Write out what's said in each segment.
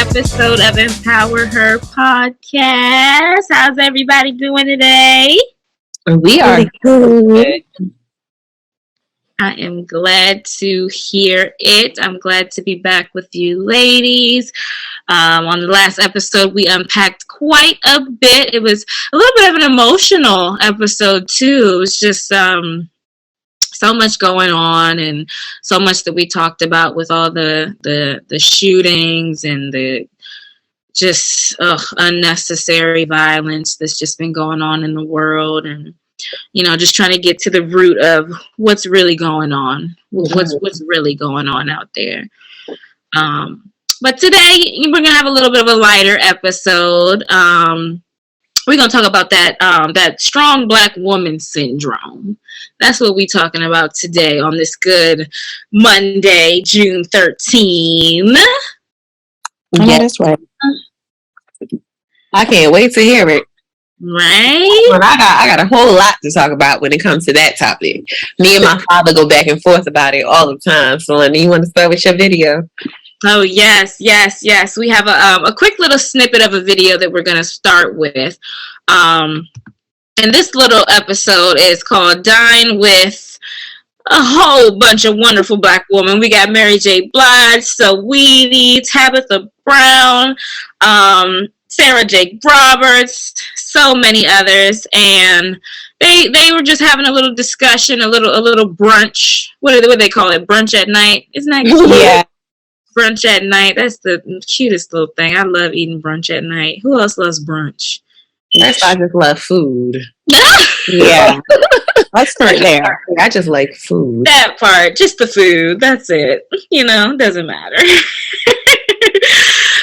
episode of EmpowerHer podcast. How's everybody doing today? We are good. I am glad to hear it. I'm glad to be back with you ladies. On the last episode, we unpacked quite a bit. It was a little bit of an emotional episode too. It was just so much going on and so much that we talked about with all the shootings and the just unnecessary violence that's just been going on in the world, and just trying to get to the root of what's really going on, what's really going on out there. But today we're gonna have a little bit of a lighter episode. We're gonna talk about that strong Black woman syndrome. That's what we're talking about today on this good Monday, June 13th. Yeah, that's right. I can't wait to hear it. Right? Well, I got a whole lot to talk about when it comes to that topic. Me and my father go back and forth about it all the time. So, Linda, you want to start with your video? Oh, yes. We have a quick little snippet of a video that we're going to start with. And this little episode is called Dine with a whole bunch of wonderful Black women. We got Mary J. Blige, Saweetie, Tabitha Brown, Sarah J. Roberts, so many others, and they were just having a little discussion, a little brunch. What do they call it? Brunch at night? Isn't that cute? Yeah. Brunch at night. That's the cutest little thing. I love eating brunch at night. Who else loves brunch? Yes, I just love food. Yeah. Let's start there. I just like food. That part, just the food. That's it. Doesn't matter.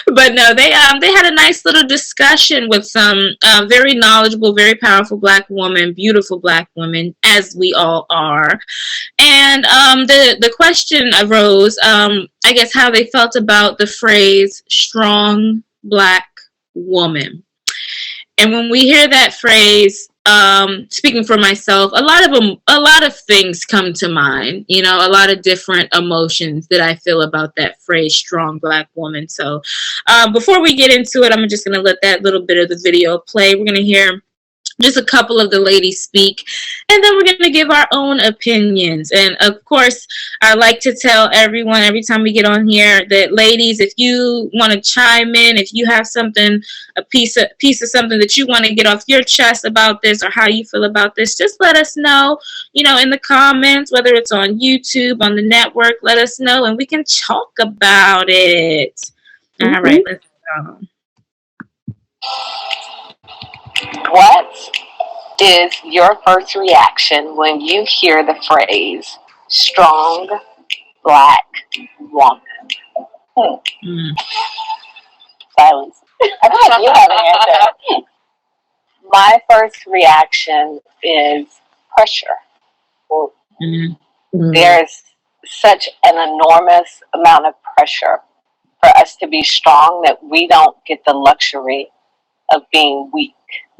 But no, they had a nice little discussion with some very knowledgeable, very powerful Black women, beautiful Black women, as we all are. And the question arose, I guess, how they felt about the phrase "strong Black woman." And when we hear that phrase, speaking for myself, a lot of things come to mind, a lot of different emotions that I feel about that phrase, strong Black woman. So before we get into it, I'm just going to let that little bit of the video play. We're going to hear just a couple of the ladies speak, and then we're going to give our own opinions. And of course, I like to tell everyone every time we get on here that, ladies, if you want to chime in, if you have something, a piece of something that you want to get off your chest about this or how you feel about this, just let us know, in the comments, whether it's on YouTube, on the network, let us know, and we can talk about it. Mm-hmm. All right, let's go. What is your first reaction when you hear the phrase strong Black woman? Silence. I feel like you have an answer. My first reaction is pressure. Mm-hmm. There's such an enormous amount of pressure for us to be strong that we don't get the luxury of being weak,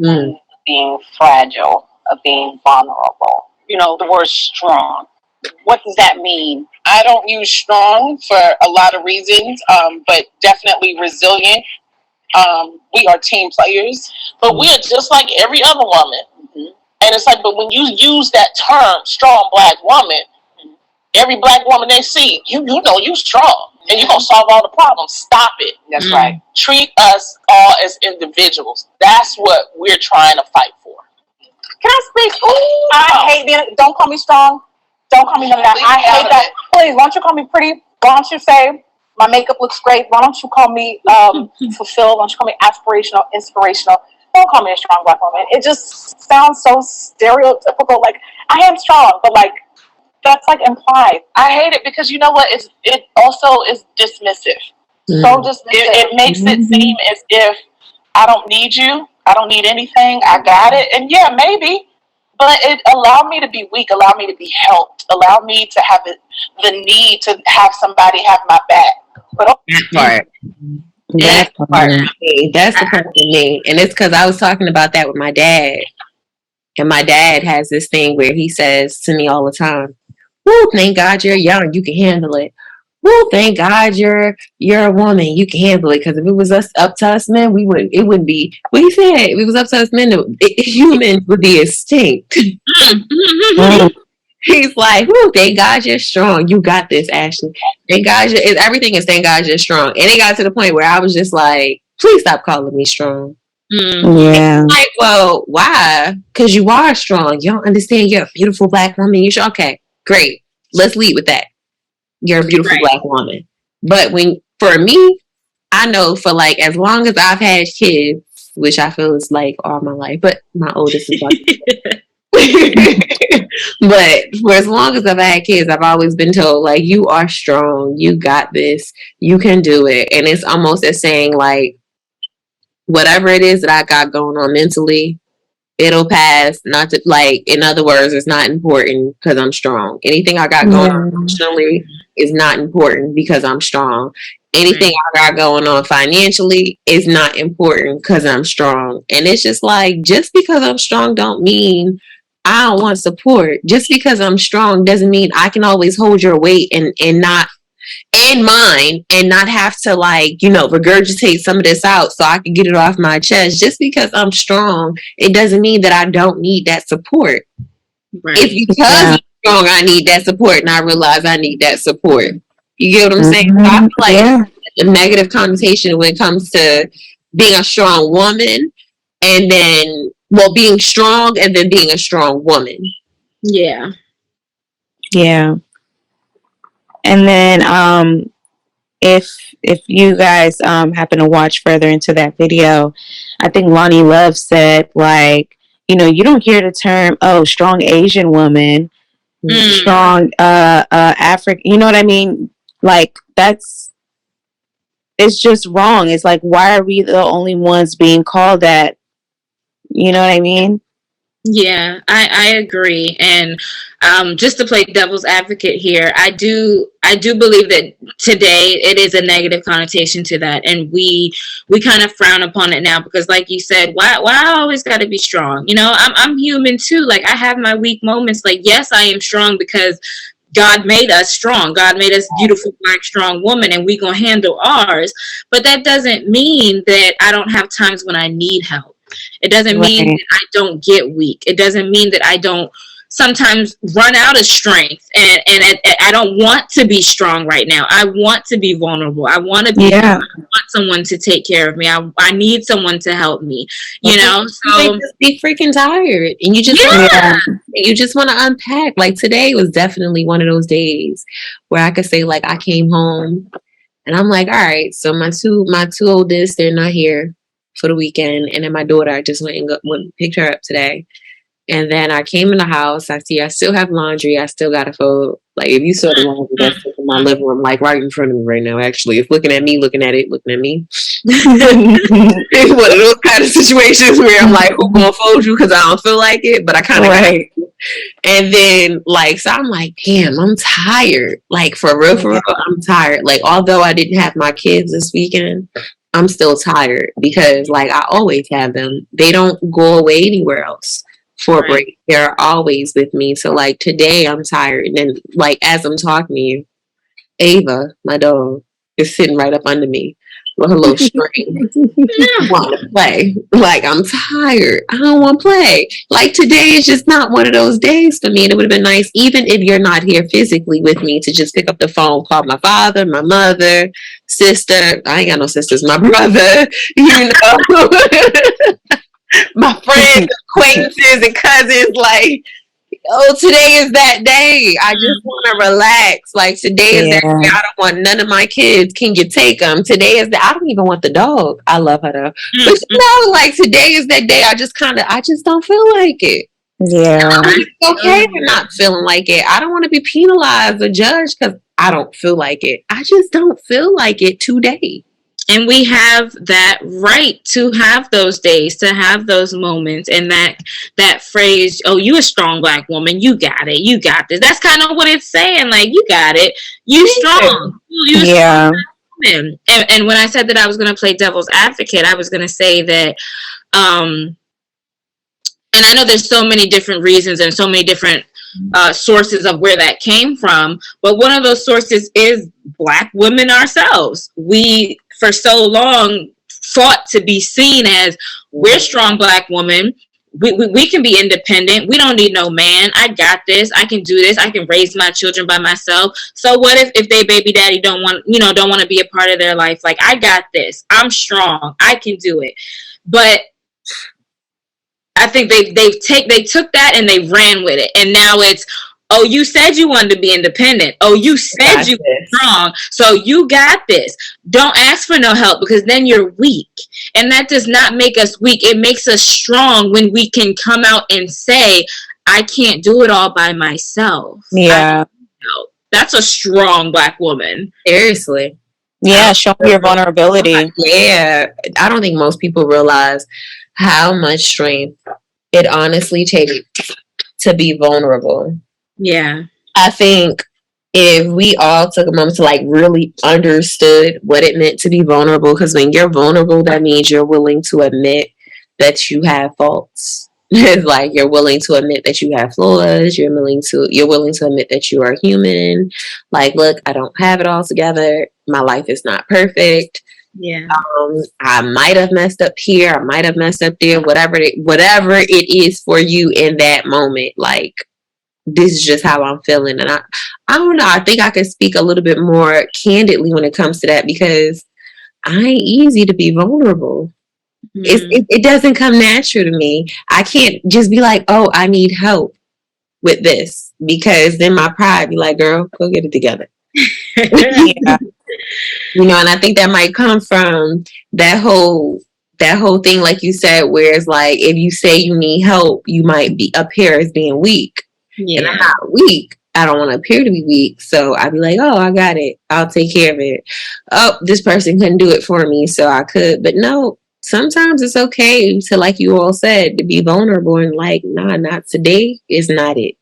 of being fragile, of being vulnerable. The word strong. What does that mean? I don't use strong for a lot of reasons, but definitely resilient. We are team players, but we are just like every other woman. Mm-hmm. And it's like, but when you use that term, strong Black woman, every Black woman they see, you strong. And you're going to solve all the problems. Stop it. That's right. Treat us all as individuals. That's what we're trying to fight for. Can I speak? Ooh, I hate being, don't call me strong. Don't call me none of that. I hate that. Please, why don't you call me pretty? Why don't you say my makeup looks great? Why don't you call me fulfilled? Why don't you call me aspirational, inspirational? Don't call me a strong Black woman. It just sounds so stereotypical. Like, I am strong, but like, that's like implied. I hate it because you know what? It also is dismissive. So dismissive. It makes it seem as if I don't need you. I don't need anything. I got it. And yeah, maybe. But it allowed me to be weak. Allowed me to be helped. Allowed me to have the need to have somebody have my back. But That's the part of me. That's the part of me. And it's because I was talking about that with my dad. And my dad has this thing where he says to me all the time, "Woo, thank God you're young. You can handle it. well, thank God you're a woman. You can handle it. Because if it was up to us men, it wouldn't be. What he said, if it was up to us men, humans would be extinct. He's like, whoo, thank God you're strong. You got this, Ashley. Thank God everything is thank God you're strong. And it got to the point where I was just like, please stop calling me strong. Yeah. Like, well, why? Because you are strong. You don't understand. You're a beautiful black woman. You should. Okay, great. Let's lead with that. You're a beautiful black woman. But for me, I know for like as long as I've had kids, which I feel is like all my life, but my oldest is like. But for as long as I've had kids, I've always been told, like, you are strong, you got this, you can do it. And it's almost as saying, like, whatever it is that I got going on mentally, it'll pass. Not to, like, in other words, it's not important because I'm strong. Anything I got going on emotionally is not important because I'm strong. Anything I got going on financially is not important because I'm strong. And it's just like, just because I'm strong don't mean I don't want support. Just because I'm strong doesn't mean I can always hold your weight and not and mine and not have to, like, you know, regurgitate some of this out so I can get it off my chest. Just because I'm strong, it doesn't mean that I don't need that support. Right. It's because I'm strong I need that support and I realize I need that support. You get what I'm saying? So I feel like the negative connotation when it comes to being a strong woman and then being strong and then being a strong woman. Yeah. Yeah. And then if you guys happen to watch further into that video, I think Lonnie Love said, like, you know, you don't hear the term, strong Asian woman, strong African, you know what I mean? Like, it's just wrong. It's like, why are we the only ones being called that? You know what I mean? Yeah, I agree. And just to play devil's advocate here, I do believe that today it is a negative connotation to that, and we kind of frown upon it now because, like you said, why I always got to be strong? You know, I'm human too. Like, I have my weak moments. Like, yes, I am strong because God made us strong. God made us beautiful, black, strong women, and we gonna handle ours. But that doesn't mean that I don't have times when I need help. It doesn't mean that I don't get weak. It doesn't mean that I don't sometimes run out of strength and I don't want to be strong right now. I want to be vulnerable. I want to be, I want someone to take care of me. I need someone to help me, you know? So just be freaking tired and you just you just want to unpack. Like, today was definitely one of those days where I could say, like, I came home and I'm like, all right, so my two oldest, they're not here for the weekend, and then my daughter, I just went and picked her up today. And then I came in the house. I see I still have laundry. I still got to fold. Like, if you saw the laundry that's in my living room, like right in front of me right now, actually, it's looking at me, looking at it, looking at me. It's one of those kind of situations where I'm like, who's gonna fold you? Because I don't feel like it, but I kind of And then, like, so I'm like, damn, I'm tired. Like, for real, I'm tired. Like, although I didn't have my kids this weekend, I'm still tired because, like, I always have them. They don't go away anywhere else for a break. They're always with me. So, like, today I'm tired. And then, like, as I'm talking to you, Ava, my dog, is sitting right up under me with her little string. I want to play. Like, I'm tired. I don't want to play. Like, today is just not one of those days for me. And it would have been nice, even if you're not here physically with me, to just pick up the phone, call my father, my mother, sister. I ain't got no sisters. My brother, you know, my friends, acquaintances, and cousins. Like, oh, today is that day. I just want to relax. Like, today is that day. I don't want none of my kids. Can you take them? Today is I don't even want the dog. I love her though. But you know, like, today is that day. I just don't feel like it. Yeah. It's okay for not feeling like it. I don't want to be penalized or judged because I don't feel like it. I just don't feel like it today. And we have that right to have those days, to have those moments, and that phrase, oh, you a strong black woman, you got it, you got this. That's kind of what it's saying, like, you got it, you strong. You strong woman. And when I said that I was going to play devil's advocate, I was going to say that, and I know there's so many different reasons and so many different sources of where that came from, but one of those sources is Black women ourselves. We, for so long, fought to be seen as we're strong Black women. We can be independent. We don't need no man. I got this. I can do this. I can raise my children by myself. So what if they baby daddy don't want to be a part of their life? Like, I got this. I'm strong. I can do it. But I think they took that and they ran with it, and now it's, oh, you said you wanted to be independent. Oh, you said you were strong, so you got this. Don't ask for no help, because then you're weak, and that does not make us weak. It makes us strong when we can come out and say, I can't do it all by myself. Yeah, that's a strong Black woman. Seriously. Yeah, show your vulnerability. Yeah, I don't think most people realize how much strength it honestly takes to be vulnerable. Yeah. I think if we all took a moment to like really understood what it meant to be vulnerable, because when you're vulnerable, that means you're willing to admit that you have faults. It's like you're willing to admit that you have flaws. You're willing to admit that you are human. Like, look, I don't have it all together. My life is not perfect. Yeah. I might have messed up here. I might have messed up there. Whatever it is for you in that moment, like, this is just how I'm feeling. And I don't know. I think I can speak a little bit more candidly when it comes to that, because I ain't easy to be vulnerable. It doesn't come natural to me. I can't just be like, oh, I need help with this, because then my pride be like, girl, go get it together. Yeah. And I think that might come from that whole thing, like you said, where it's like, if you say you need help, you might be appear as being weak. Yeah. And I'm not weak. I don't want to appear to be weak. So I'd be like, oh, I got it. I'll take care of it. Oh, this person couldn't do it for me, so I could. But no, sometimes it's okay to, like you all said, to be vulnerable and like, nah, not today is not it.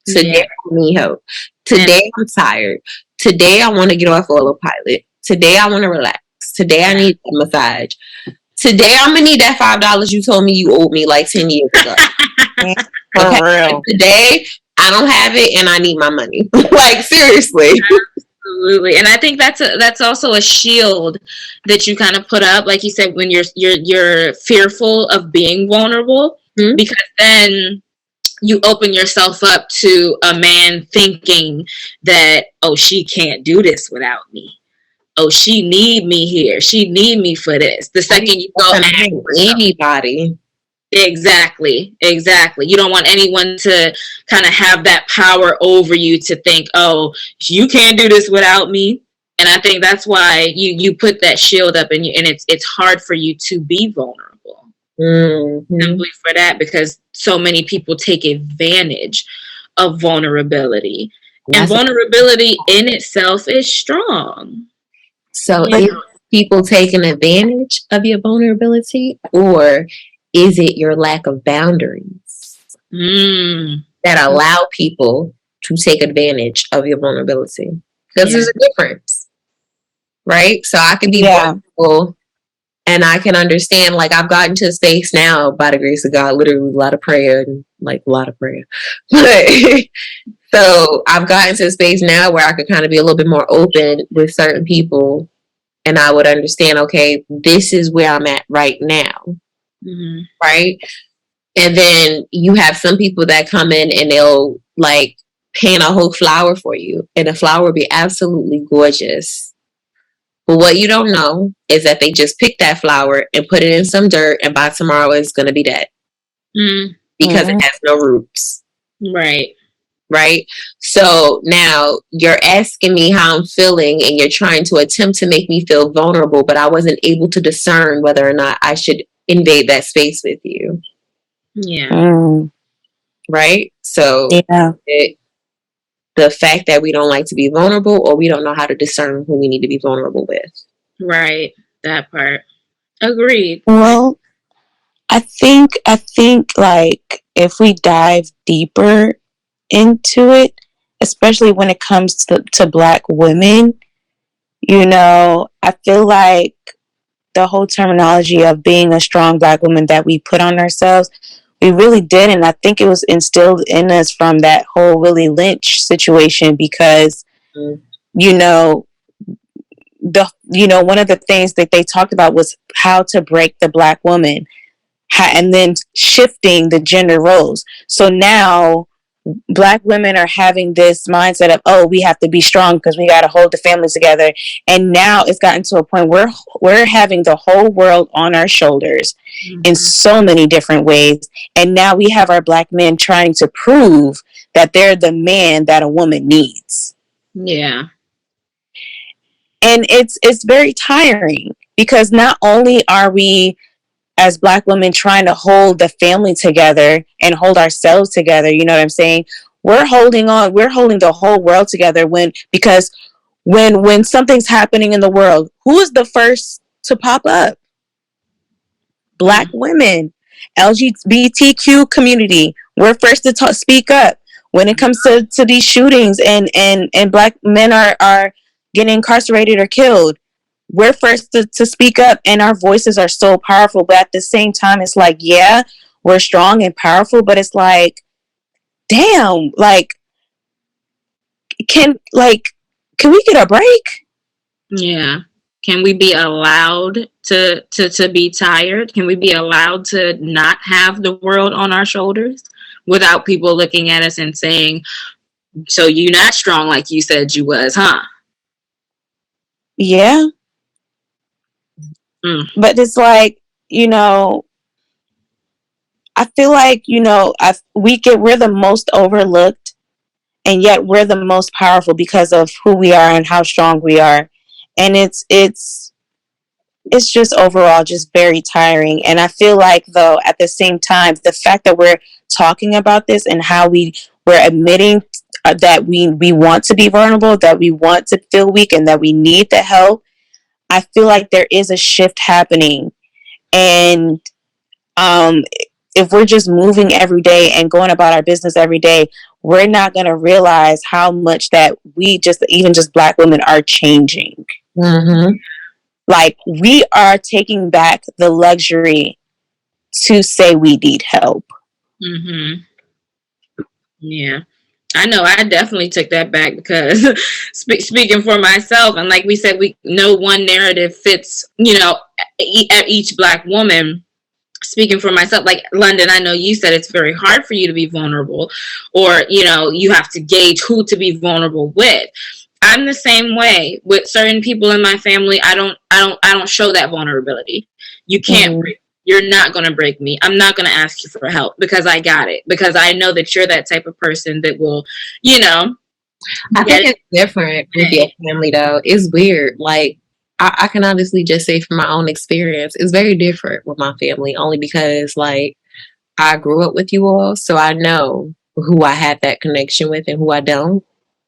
Today I need help. Today I'm tired. Today I want to get off autopilot. Today I want to relax. Today I need a massage. Today I'm gonna need that $5 you told me you owed me like 10 years ago. For real. Today I don't have it and I need my money. Like, seriously. Absolutely. And I think that's also a shield that you kind of put up, like you said, when you're fearful of being vulnerable, because then you open yourself up to a man thinking that, oh, she can't do this without me. Oh, she need me here. She need me for this. The second you go ask anybody. Exactly. You don't want anyone to kind of have that power over you to think, oh, you can't do this without me. And I think that's why you put that shield up, and it's hard for you to be vulnerable. Simply for that, because so many people take advantage of vulnerability. And vulnerability in itself is strong. So is people taking advantage of your vulnerability, or is it your lack of boundaries that allow people to take advantage of your vulnerability? Because there's a difference, right? So I can be vulnerable and I can understand, like, I've gotten to a space now, by the grace of God, literally a lot of prayer. But so I've gotten to a space now where I could kind of be a little bit more open with certain people, and I would understand, okay, this is where I'm at right now. Right? And then you have some people that come in and they'll like paint a whole flower for you, and the flower will be absolutely gorgeous. But what you don't know is that they just picked that flower and put it in some dirt, and by tomorrow it's going to be dead because it has no roots. Right? So now you're asking me how I'm feeling, and you're trying to attempt to make me feel vulnerable, but I wasn't able to discern whether or not I should invade that space with you. Right? So the fact that we don't like to be vulnerable, or we don't know how to discern who we need to be vulnerable with. Right. That part. Agreed. Well, I think like if we dive deeper into it, especially when it comes to Black women, I feel like the whole terminology of being a strong Black woman that we put on ourselves, We really did, and I think it was instilled in us from that whole Willie Lynch situation because, you know, one of the things that they talked about was how to break the Black woman, and then shifting the gender roles. So now Black women are having this mindset of, oh, we have to be strong because we got to hold the family together. And now it's gotten to a point where we're having the whole world on our shoulders in so many different ways. And now we have our Black men trying to prove that they're the man that a woman needs. Yeah. And it's very tiring because not only are we as Black women trying to hold the family together and hold ourselves together, you know what I'm saying? We're holding the whole world together because when something's happening in the world, who is the first to pop up? Black women, LGBTQ community. We're first to speak up when it comes to these shootings and Black men are getting incarcerated or killed. We're first to speak up, and our voices are so powerful. But at the same time, it's like, yeah, we're strong and powerful, but it's like, damn, like, can we get a break? Yeah. Can we be allowed to be tired? Can we be allowed to not have the world on our shoulders without people looking at us and saying, so you're not strong like you said you was, huh? Yeah. But it's like, I feel like, we're the most overlooked, and yet we're the most powerful because of who we are and how strong we are. And it's just overall just very tiring. And I feel like, though, at the same time, the fact that we're talking about this and how we're admitting that we want to be vulnerable, that we want to feel weak, and that we need the help, I feel like there is a shift happening. And if we're just moving every day and going about our business every day, we're not going to realize how much that even just Black women are changing. Like, we are taking back the luxury to say we need help. Yeah. I know I definitely took that back because speaking for myself, and like we said, we know one narrative fits, each Black woman. Speaking for myself, like London, I know you said it's very hard for you to be vulnerable, or, you have to gauge who to be vulnerable with. I'm the same way with certain people in my family. I don't show that vulnerability. You can't break. You're not going to break me. I'm not going to ask you for help because I got it. Because I know that you're that type of person that will, I think it's different with your family, though. It's weird. Like, I can honestly just say from my own experience, it's very different with my family, only because, like, I grew up with you all, so I know who I have that connection with and who I don't.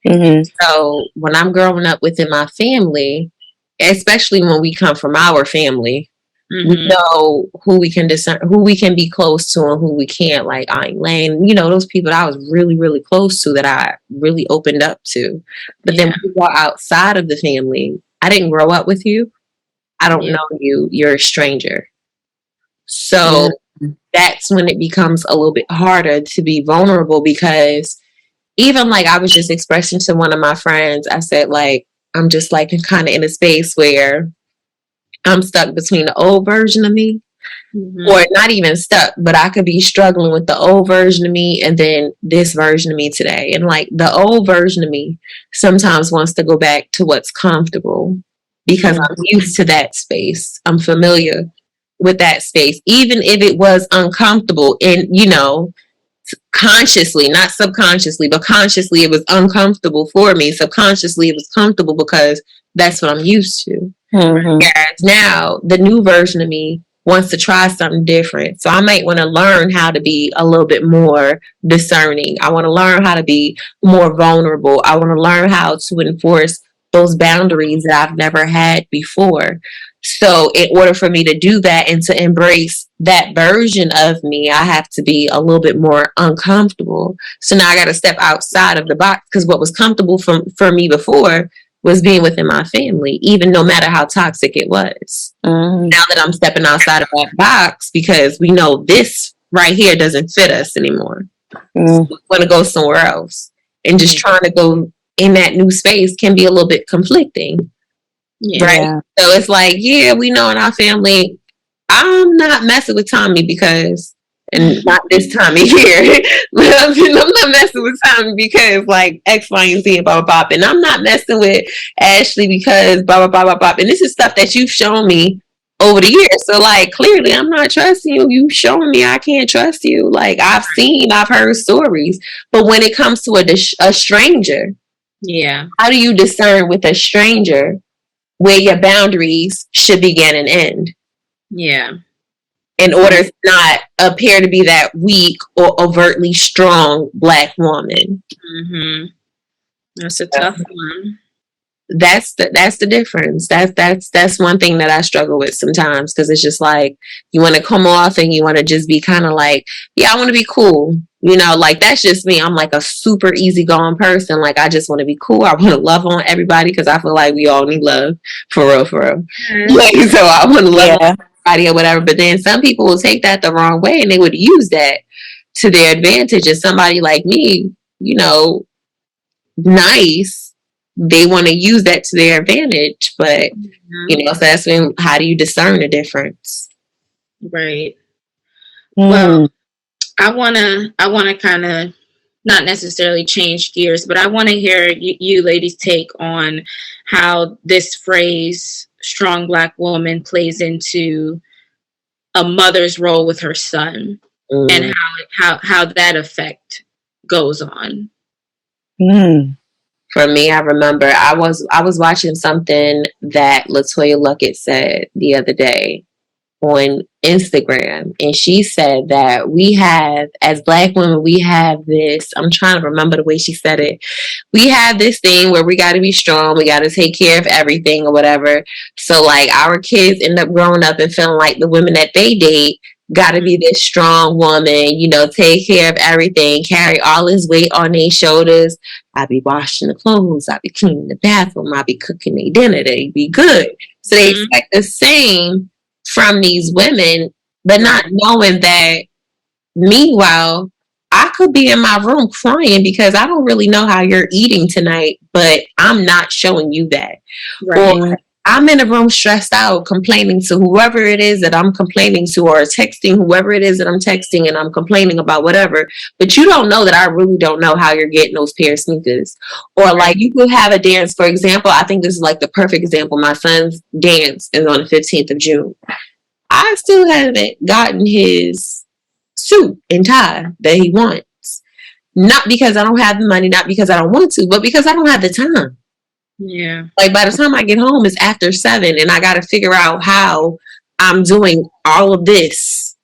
So when I'm growing up within my family, especially when we come from our family, we know who we can discern, who we can be close to and who we can't. Like Aunt Lane, those people that I was really, really close to, that I really opened up to. But then when we go outside of the family, I didn't grow up with you. I don't know you. You're a stranger. So that's when it becomes a little bit harder to be vulnerable, because even like I was just expressing to one of my friends, I said, like, I'm just like kind of in a space where I'm stuck between the old version of me, or not even stuck, but I could be struggling with the old version of me and then this version of me today. And like the old version of me sometimes wants to go back to what's comfortable because I'm used to that space. I'm familiar with that space, even if it was uncomfortable. And, consciously, not subconsciously, but consciously, it was uncomfortable for me. Subconsciously, it was comfortable because that's what I'm used to. Whereas now, the new version of me wants to try something different. So I might want to learn how to be a little bit more discerning. I want to learn how to be more vulnerable. I want to learn how to enforce those boundaries that I've never had before. So in order for me to do that and to embrace that version of me, I have to be a little bit more uncomfortable. So now I got to step outside of the box, because what was comfortable for me before was being within my family, even no matter how toxic it was. Now that I'm stepping outside of that box, because we know this right here doesn't fit us anymore. Mm. We want to go somewhere else. And just trying to go in that new space can be a little bit conflicting. Yeah. Right? Yeah. So it's like, yeah, we know in our family, I'm not messing with Tommy because, and not this Tommy here, but I'm not messing with Tommy because like X, Y, and Z and blah, blah, blah. And I'm not messing with Ashley because blah, blah, blah, blah, blah. And this is stuff that you've shown me over the years. So like, clearly I'm not trusting you. You've shown me I can't trust you. Like I've heard stories. But when it comes to a stranger, Yeah. how do you discern with a stranger where your boundaries should begin and end? Yeah. In order to not appear to be that weak or overtly strong Black woman. Mm-hmm. That's a tough one. That's the difference. That's one thing that I struggle with sometimes, because it's just like you want to come off and you want to just be kind of like, yeah, I want to be cool. You know, like that's just me. I'm like a super easygoing person. Like I just want to be cool. I want to love on everybody because I feel like we all need love, for real, for real. Like, so I want to love on everybody or whatever. But then some people will take that the wrong way and they would use that to their advantage. And somebody like me, you know, nice, they want to use that to their advantage. But you know, so that's when, how do you discern the difference? Right. Mm. Well, I wanna kind of not necessarily change gears, but I want to hear you ladies' take on how this phrase "strong Black woman" plays into a mother's role with her son, and how that effect goes on. Mm. For me, I remember I was watching something that LaToya Luckett said the other day on Instagram, and she said that we have, as Black women, we have this, I'm trying to remember the way she said it, we have this thing where we got to be strong, we got to take care of everything or whatever. So like our kids end up growing up and feeling like the women that they date got to be this strong woman, you know, take care of everything, carry all this weight on their shoulders. I be washing the clothes, I be cleaning the bathroom, I be cooking their dinner, they be good. So they expect the same from these women, but not knowing that meanwhile, I could be in my room crying because I don't really know how you're eating tonight, but I'm not showing you that. Right. Or I'm in a room stressed out, complaining to whoever it is that I'm complaining to, or texting whoever it is that I'm texting, and I'm complaining about whatever. But you don't know that I really don't know how you're getting those pair of sneakers. Or like you could have a dance, for example. I think this is like the perfect example. My son's dance is on the 15th of June. I still haven't gotten his suit and tie that he wants. Not because I don't have the money, not because I don't want to, but because I don't have the time. Yeah. Like by the time I get home, it's after 7 and I got to figure out how I'm doing all of this.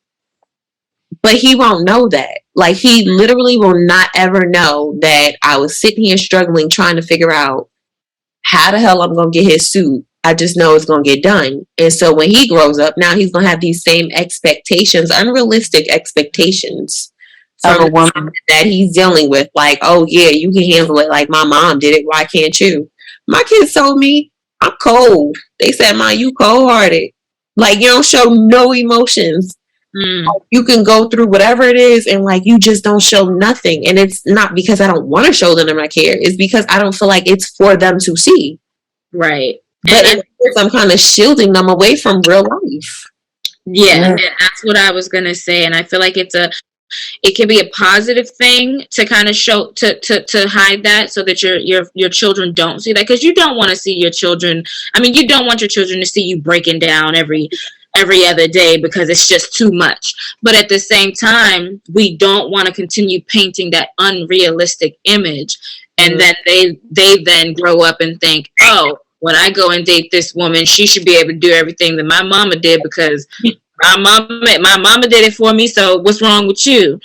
But he won't know that. Like he literally will not ever know that I was sitting here struggling, trying to figure out how the hell I'm going to get his suit. I just know it's going to get done. And so when he grows up, now he's going to have these same expectations, unrealistic expectations from a woman that he's dealing with. Like, oh yeah, you can handle it like my mom did it. Why can't you? My kids told me I'm cold. They said, "Mom, you cold-hearted. Like you don't show no emotions. You can go through whatever it is and like you just don't show nothing." And it's not because I don't want to show them I care. It's because I don't feel like it's for them to see. Right. But in course, I'm kind of shielding them away from real life. Yeah, and that's what I was gonna say. And I feel like it can be a positive thing to kind of show to hide that so that your children don't see that, because you don't want to see your children. I mean, you don't want your children to see you breaking down every other day because it's just too much. But at the same time, we don't want to continue painting that unrealistic image, and then they then grow up and think, oh, when I go and date this woman, she should be able to do everything that my mama did because my mama did it for me. So what's wrong with you?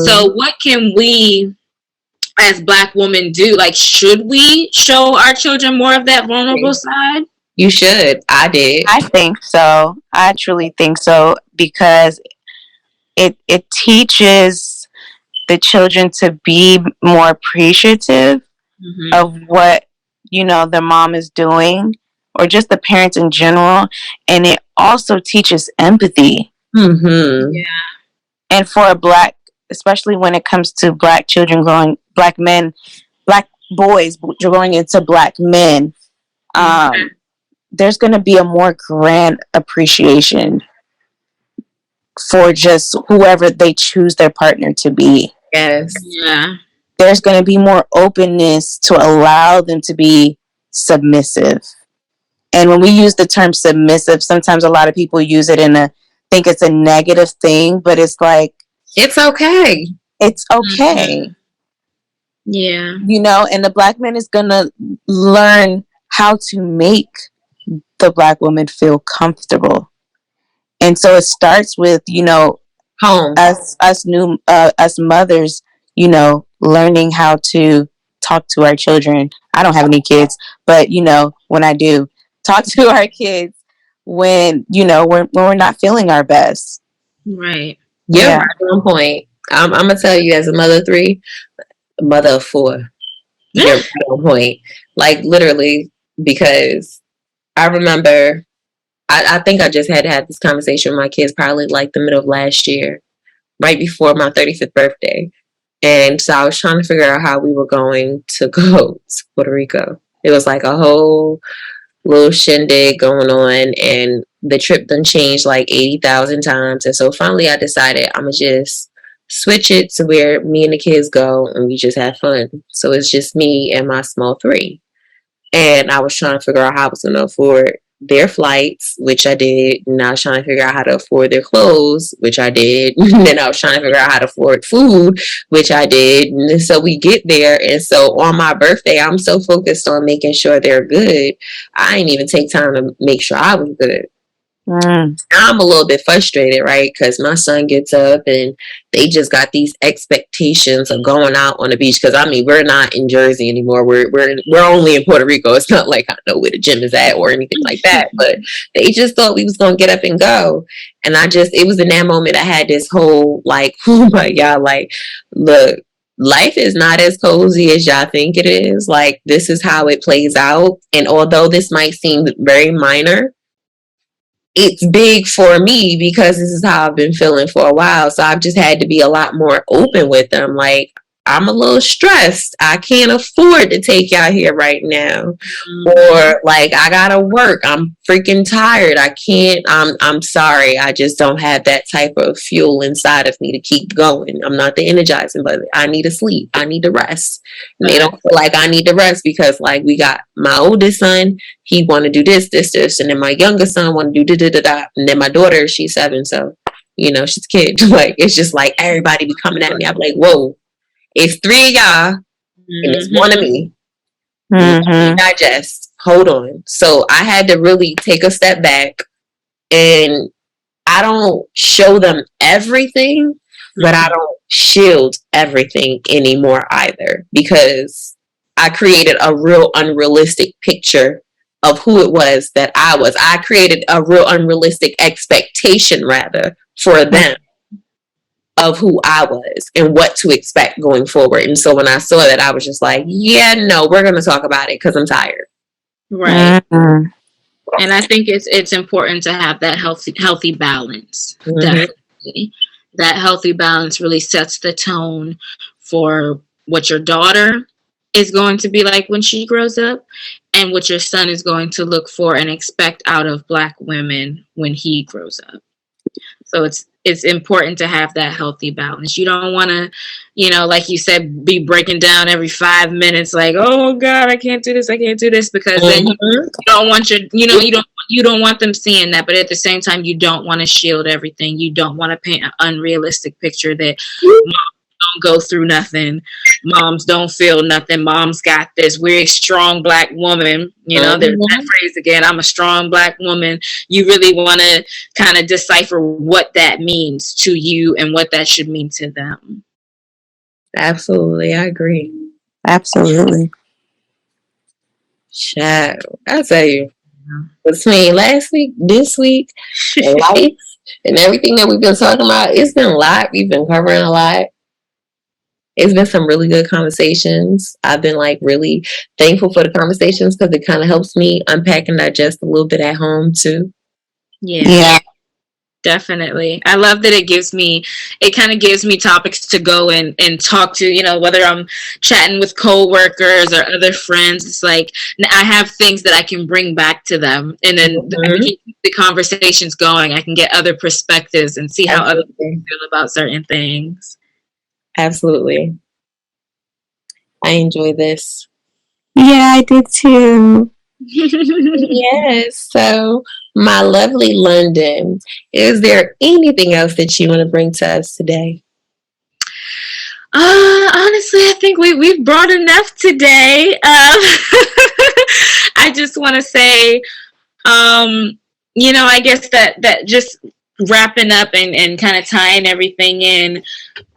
So what can we as Black women do? Like, should we show our children more of that vulnerable side? You should. I did. I think so. I truly think so, because it teaches the children to be more appreciative of what, you know, their mom is doing, or just the parents in general. And it also teaches empathy. Yeah. And for a black, especially when it comes to black children growing, black men, black boys growing into black men, there's going to be a more grand appreciation for just whoever they choose their partner to be. Yes. Yeah. There's going to be more openness to allow them to be submissive. And when we use the term submissive, sometimes a lot of people use it think it's a negative thing, but it's like, it's okay. It's okay. Mm-hmm. Yeah. You know, and the black man is going to learn how to make the black woman feel comfortable. And so it starts with, you know, home. Us mothers, you know, learning how to talk to our children. I don't have any kids, but you know, when I do, talk to our kids when, you know, when we're not feeling our best. Right. Yeah. Right on point. I'm gonna tell you, as a mother of 3, a mother of 4, you're right on point. Like literally, because I remember, I think I just had this conversation with my kids probably like the middle of last year, right before my 35th birthday. And so I was trying to figure out how we were going to go to Puerto Rico. It was like a whole little shindig going on, and the trip done changed like 80,000 times. And so finally I decided I'm going to just switch it to where me and the kids go and we just have fun. So it's just me and my small 3. And I was trying to figure out how I was going to afford their flights, which I did. And I was trying to figure out how to afford their clothes, which I did. And then I was trying to figure out how to afford food, which I did. And so we get there. And so on my birthday, I'm so focused on making sure they're good. I didn't even take time to make sure I was good. I'm a little bit frustrated, right? Because my son gets up and they just got these expectations of going out on the beach. Because I mean, we're not in Jersey anymore. We're only in Puerto Rico. It's not like I know where the gym is at or anything like that. But they just thought we was gonna get up and go. And it was in that moment I had this whole like, oh my God, like, look, life is not as cozy as y'all think it is. Like, this is how it plays out. And although this might seem very minor, it's big for me because this is how I've been feeling for a while. So I've just had to be a lot more open with them. Like, I'm a little stressed. I can't afford to take y'all here right now. Or like, I gotta work. I'm freaking tired. I can't, I'm sorry. I just don't have that type of fuel inside of me to keep going. I'm not the energizing, but I need to sleep. I need to rest. And they don't feel like I need to rest because like we got my oldest son, he want to do this. And then my youngest son want to do da. And then my daughter, she's 7. So, you know, she's a kid. Like, it's just like everybody be coming at me. I'm like, whoa. It's 3 of y'all, and it's 1 of me. Digest. Hold on. So I had to really take a step back, and I don't show them everything, but I don't shield everything anymore either, because I created a real unrealistic picture of who it was that I was. I created a real unrealistic expectation, rather, for them of who I was and what to expect going forward. And so when I saw that, I was just like, yeah, no, we're going to talk about it because I'm tired. Right. And I think it's important to have that healthy balance. Definitely. That healthy balance really sets the tone for what your daughter is going to be like when she grows up and what your son is going to look for and expect out of Black women when he grows up. So it's important to have that healthy balance. You don't want to, you know, like you said, be breaking down every 5 minutes, like, oh God, I can't do this, because then you don't want you don't want them seeing that. But at the same time, you don't want to shield everything. You don't want to paint an unrealistic picture that moms don't go through nothing, moms don't feel nothing, moms got this. We're a strong Black woman. You know, there's that phrase again, I'm a strong Black woman. You really want to kind of decipher what that means to you and what that should mean to them. Absolutely, I agree. Absolutely. Child, I tell you, between last week, this week, and life, and everything that we've been talking about, it's been a lot. We've been covering a lot. It's been some really good conversations. I've been like really thankful for the conversations because it kind of helps me unpack and digest a little bit at home too. Yeah. Definitely. I love that it kind of gives me topics to go and talk to, whether I'm chatting with coworkers or other friends. It's like I have things that I can bring back to them, and then I can keep the conversations going. I can get other perspectives and see how other people feel about certain things. Absolutely. I enjoy this. Yeah, I did too. Yes. So, my lovely London, is there anything else that you want to bring to us today? Honestly, I think we've brought enough today. I just want to say, I guess that just wrapping up and kind of tying everything in.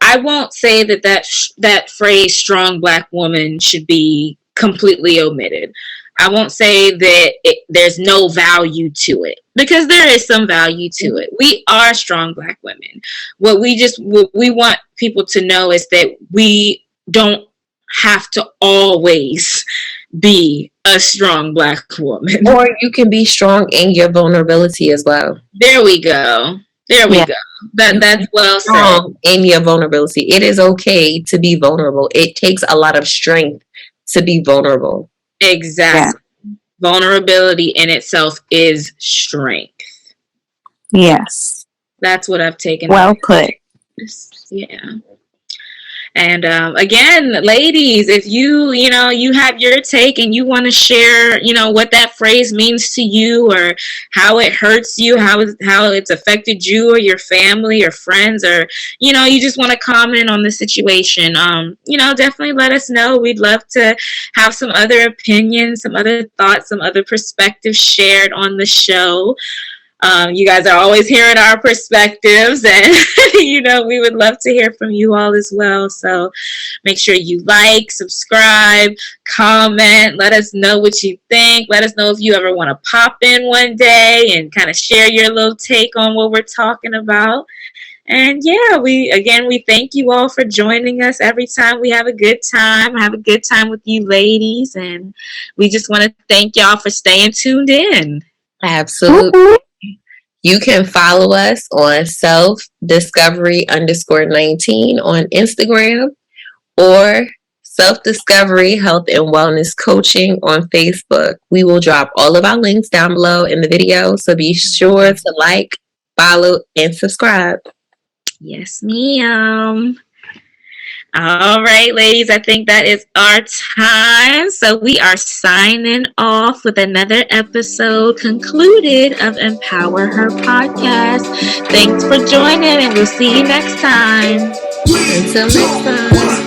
I won't say that phrase "strong Black woman" should be completely omitted. I won't say that there's no value to it, because there is some value to it. We are strong Black women. What we want people to know is that we don't have to always be a strong Black woman. Or you can be strong in your vulnerability as well. There we go. Go. That's well said. In your vulnerability. It is okay to be vulnerable. It takes a lot of strength to be vulnerable. Exactly. Yeah. Vulnerability in itself is strength. Yes. That's what I've taken. Well put. Yeah. And again, ladies, if you have your take and you want to share, what that phrase means to you, or how it hurts you, how it's affected you or your family or friends, or, you just want to comment on the situation, definitely let us know. We'd love to have some other opinions, some other thoughts, some other perspectives shared on the show. You guys are always hearing our perspectives, and we would love to hear from you all as well. So make sure you like, subscribe, comment, let us know what you think. Let us know if you ever want to pop in one day and kind of share your little take on what we're talking about. And yeah, we thank you all for joining us every time. We have a good time. I have a good time with you ladies, and we just want to thank y'all for staying tuned in. Absolutely. You can follow us on selfdiscovery_19 on Instagram, or Self-Discovery Health and Wellness Coaching on Facebook. We will drop all of our links down below in the video, so be sure to like, follow, and subscribe. Yes, ma'am. All right, ladies, I think that is our time. So we are signing off with another episode concluded of Empower Her podcast. Thanks for joining, and we'll see you next time. Until next time.